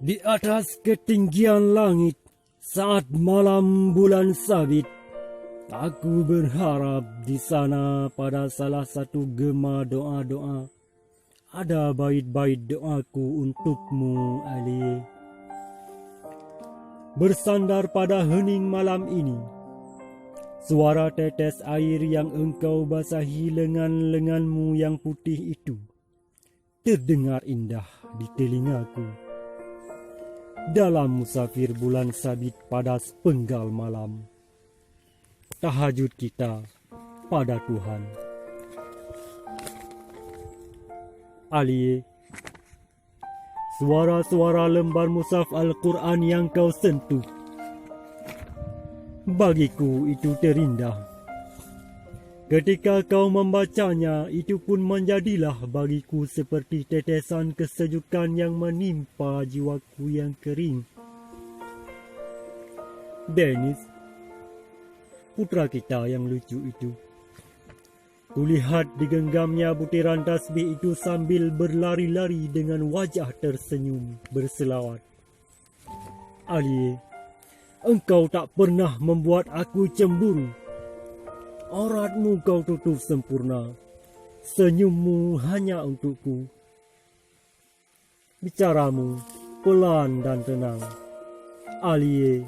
Di atas ketinggian langit, saat malam bulan sabit, aku berharap di sana pada salah satu gema doa-doa, ada bait-bait doaku untukmu, Ali. Bersandar pada hening malam ini, suara tetes air yang engkau basahi lengan-lenganmu yang putih itu terdengar indah di telingaku. Dalam musafir bulan sabit pada sepenggal malam, tahajud kita pada Tuhan. Ali, suara-suara lembar mushaf Al-Quran yang kau sentuh, bagiku itu terindah. Ketika kau membacanya, itu pun menjadilah bagiku seperti tetesan kesejukan yang menimpa jiwaku yang kering. Dennis, putra kita yang lucu itu, kulihat digenggamnya butiran tasbih itu sambil berlari-lari dengan wajah tersenyum berselawat. Ali, engkau tak pernah membuat aku cemburu. Auratmu kau tutup sempurna, senyummu hanya untukku. Bicaramu pelan dan tenang, Ali.